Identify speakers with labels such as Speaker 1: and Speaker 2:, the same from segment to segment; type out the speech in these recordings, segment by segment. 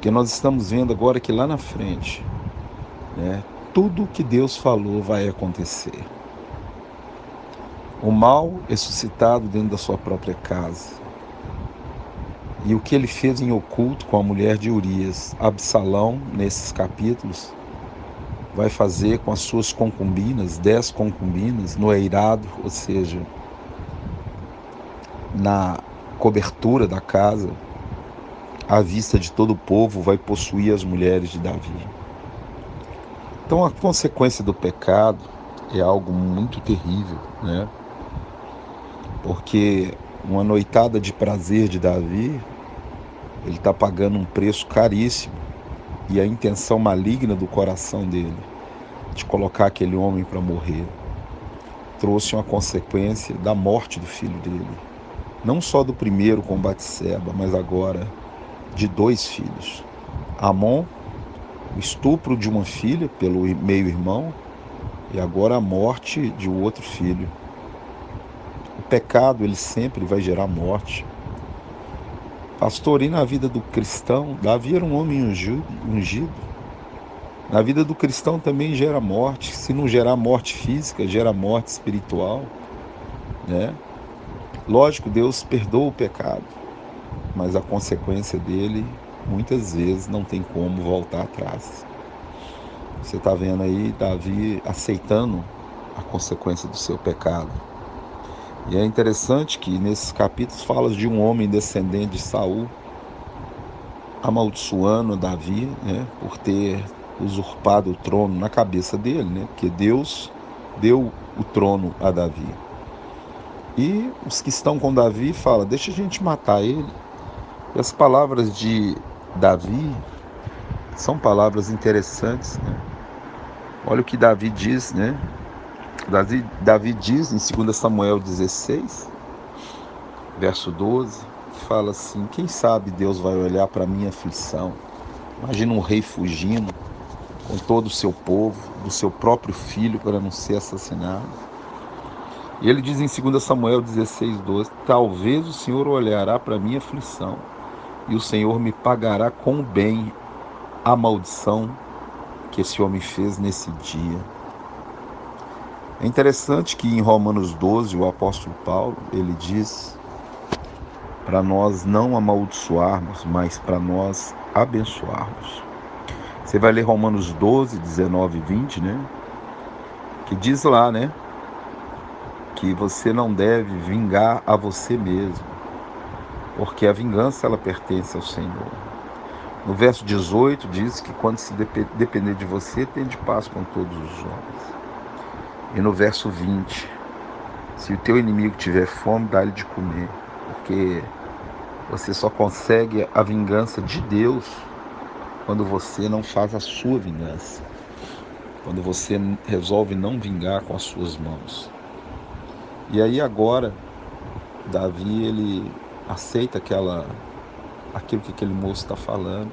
Speaker 1: Porque nós estamos vendo agora que lá na frente, né, tudo que Deus falou vai acontecer. O mal é suscitado dentro da sua própria casa. E o que ele fez em oculto com a mulher de Urias, Absalão, nesses capítulos, vai fazer com as suas concubinas, 10 concubinas, no eirado, ou seja, na cobertura da casa, à vista de todo o povo, vai possuir as mulheres de Davi. Então a consequência do pecado é algo muito terrível, né? Porque uma noitada de prazer de Davi, ele está pagando um preço caríssimo, e a intenção maligna do coração dele de colocar aquele homem para morrer trouxe uma consequência da morte do filho dele. Não só do primeiro com Batseba, mas agora de 2 filhos. Amon, o estupro de uma filha pelo meio-irmão, e agora a morte de um outro filho. O pecado, ele sempre vai gerar morte. Pastor, e na vida do cristão? Davi era um homem ungido. Na vida do cristão também gera morte. Se não gerar morte física, gera morte espiritual, né? Lógico, Deus perdoa o pecado, mas a consequência dele, muitas vezes, não tem como voltar atrás. Você está vendo aí Davi aceitando a consequência do seu pecado. E é interessante que nesses capítulos fala de um homem descendente de Saul, amaldiçoando Davi, né, por ter usurpado o trono na cabeça dele, né, porque Deus deu o trono a Davi. E os que estão com Davi falam, deixa a gente matar ele. E as palavras de Davi são palavras interessantes, né? Olha o que Davi diz, né? Davi diz em 2 Samuel 16, verso 12, fala assim, quem sabe Deus vai olhar para a minha aflição. Imagina um rei fugindo com todo o seu povo, do seu próprio filho, para não ser assassinado. E ele diz em 2 Samuel 16, 12, talvez o Senhor olhará para a minha aflição e o Senhor me pagará com o bem a maldição que esse homem fez nesse dia. É interessante que em Romanos 12, o apóstolo Paulo, ele diz para nós não amaldiçoarmos, mas para nós abençoarmos. Você vai ler Romanos 12, 19 e 20, né? Que diz lá, né? Que você não deve vingar a você mesmo, porque a vingança, ela pertence ao Senhor. No verso 18 diz que quando se depender de você, tende paz com todos os homens. E no verso 20, se o teu inimigo tiver fome, dá-lhe de comer, porque você só consegue a vingança de Deus quando você não faz a sua vingança, quando você resolve não vingar com as suas mãos. E aí agora, Davi, ele aceita aquilo que aquele moço está falando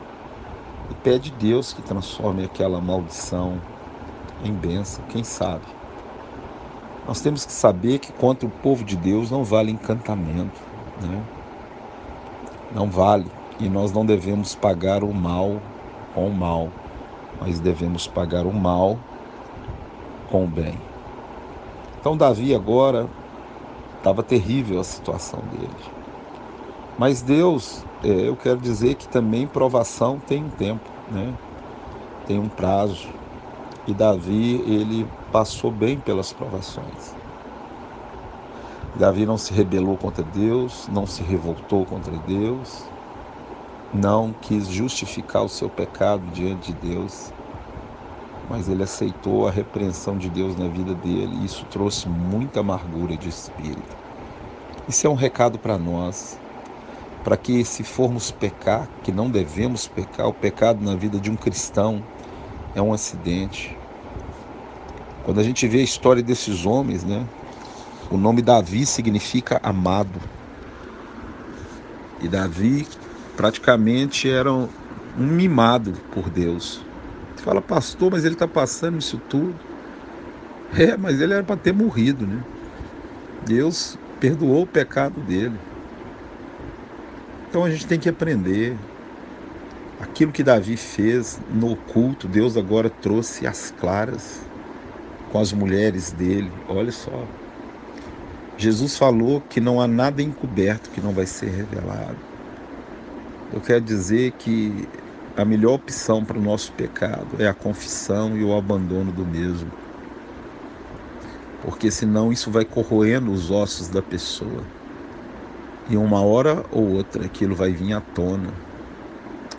Speaker 1: e pede a Deus que transforme aquela maldição em bênção, quem sabe. Nós temos que saber que contra o povo de Deus não vale encantamento, né? Não vale. E nós não devemos pagar o mal com o mal, mas devemos pagar o mal com o bem. Então Davi agora, estava terrível a situação dele. Mas Deus, eu quero dizer que também provação tem um tempo, né? Tem um prazo. E Davi, ele passou bem pelas provações. Davi não se rebelou contra Deus, não se revoltou contra Deus, não quis justificar o seu pecado diante de Deus, mas ele aceitou a repreensão de Deus na vida dele, e isso trouxe muita amargura de espírito. Isso é um recado para nós, para que se formos pecar, que não devemos pecar, o pecado na vida de um cristão é um acidente. Quando a gente vê a história desses homens, né? O nome Davi significa amado. E Davi praticamente era um mimado por Deus. Você fala, pastor, mas ele está passando isso tudo. Mas ele era para ter morrido, né? Deus perdoou o pecado dele. Então a gente tem que aprender. Aquilo que Davi fez no oculto, Deus agora trouxe às claras com as mulheres dele. Olha só. Jesus falou que não há nada encoberto que não vai ser revelado. Eu quero dizer que a melhor opção para o nosso pecado é a confissão e o abandono do mesmo. Porque senão isso vai corroendo os ossos da pessoa. E uma hora ou outra aquilo vai vir à tona.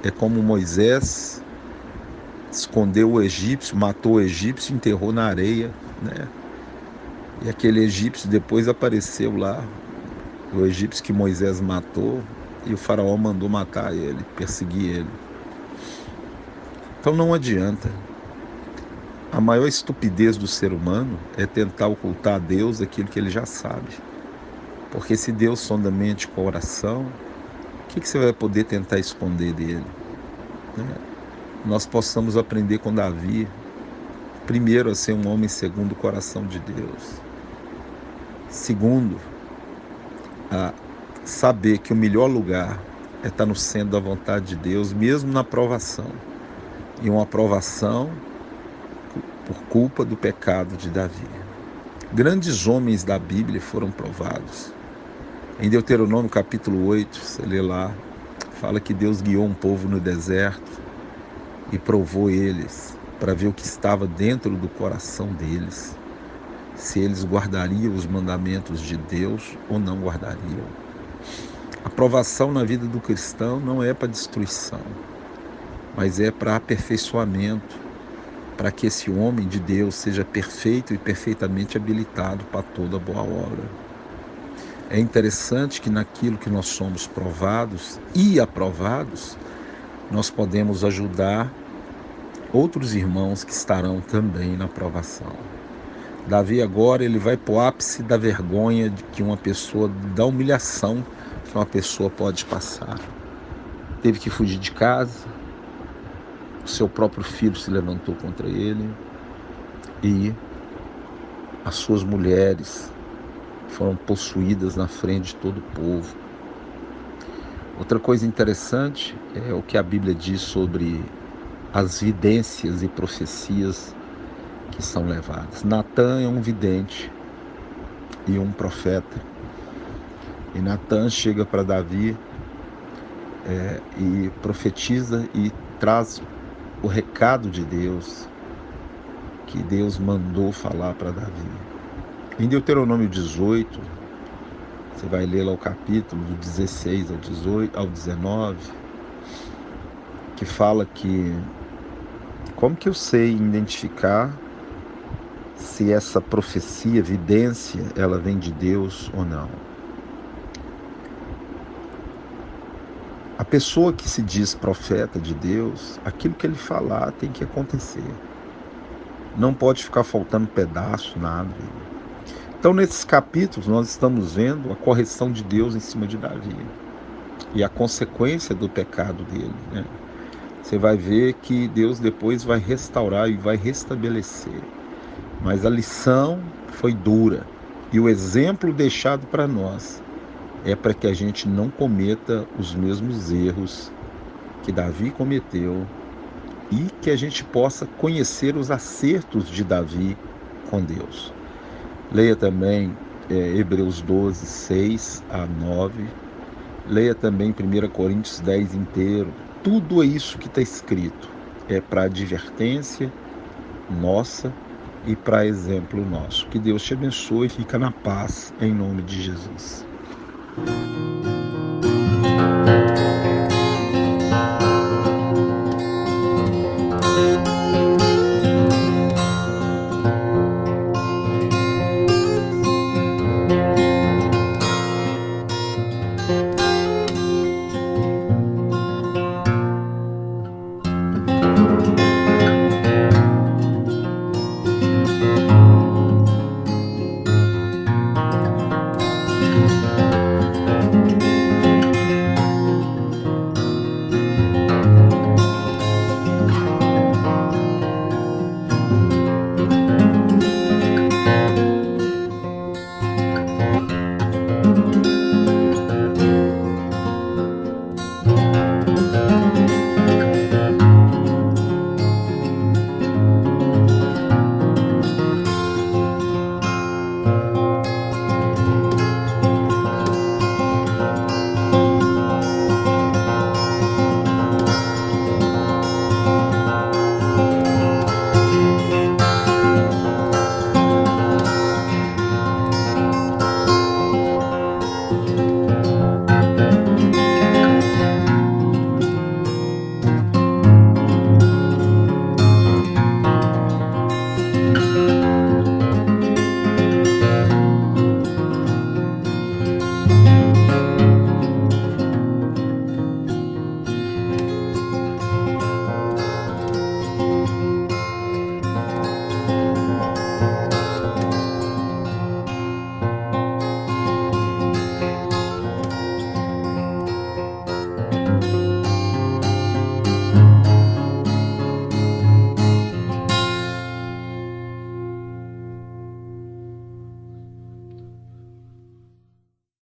Speaker 1: É como Moisés escondeu o egípcio, matou o egípcio e enterrou na areia, né? E aquele egípcio depois apareceu lá, o egípcio que Moisés matou, e o faraó mandou matar ele, perseguir ele. Então não adianta. A maior estupidez do ser humano é tentar ocultar a Deus aquilo que ele já sabe. Porque se Deus sonda a mente com a oração, o que você vai poder tentar esconder dele? Nós possamos aprender com Davi, primeiro, a ser um homem segundo o coração de Deus. Segundo, a saber que o melhor lugar é estar no centro da vontade de Deus, mesmo na provação. E uma provação por culpa do pecado de Davi. Grandes homens da Bíblia foram provados. Em Deuteronômio capítulo 8, você lê lá, fala que Deus guiou um povo no deserto e provou eles para ver o que estava dentro do coração deles. Se eles guardariam os mandamentos de Deus ou não guardariam. A provação na vida do cristão não é para destruição, mas é para aperfeiçoamento, para que esse homem de Deus seja perfeito e perfeitamente habilitado para toda boa obra. É interessante que naquilo que nós somos provados e aprovados, nós podemos ajudar outros irmãos que estarão também na provação. Davi agora ele vai para o ápice da vergonha de que uma pessoa, da humilhação que uma pessoa pode passar. Teve que fugir de casa, o seu próprio filho se levantou contra ele e as suas mulheres foram possuídas na frente de todo o povo. Outra coisa interessante é o que a Bíblia diz sobre as vidências e profecias que são levadas. Natã é um vidente e um profeta. E Natã chega para Davi e profetiza e traz o recado de Deus, que Deus mandou falar para Davi. Em Deuteronômio 18, você vai ler lá o capítulo do 16 ao 19, que fala que como que eu sei identificar se essa profecia, vidência, ela vem de Deus ou não. A pessoa que se diz profeta de Deus, aquilo que ele falar tem que acontecer. Não pode ficar faltando pedaço, nada. Então, nesses capítulos, nós estamos vendo a correção de Deus em cima de Davi e a consequência do pecado dele, né? Você vai ver que Deus depois vai restaurar e vai restabelecer. Mas a lição foi dura. E o exemplo deixado para nós é para que a gente não cometa os mesmos erros que Davi cometeu e que a gente possa conhecer os acertos de Davi com Deus. Leia também Hebreus 12, 6 a 9. Leia também 1 Coríntios 10 inteiro. Tudo isso que está escrito é para advertência nossa e para exemplo nosso. Que Deus te abençoe e fica na paz em nome de Jesus.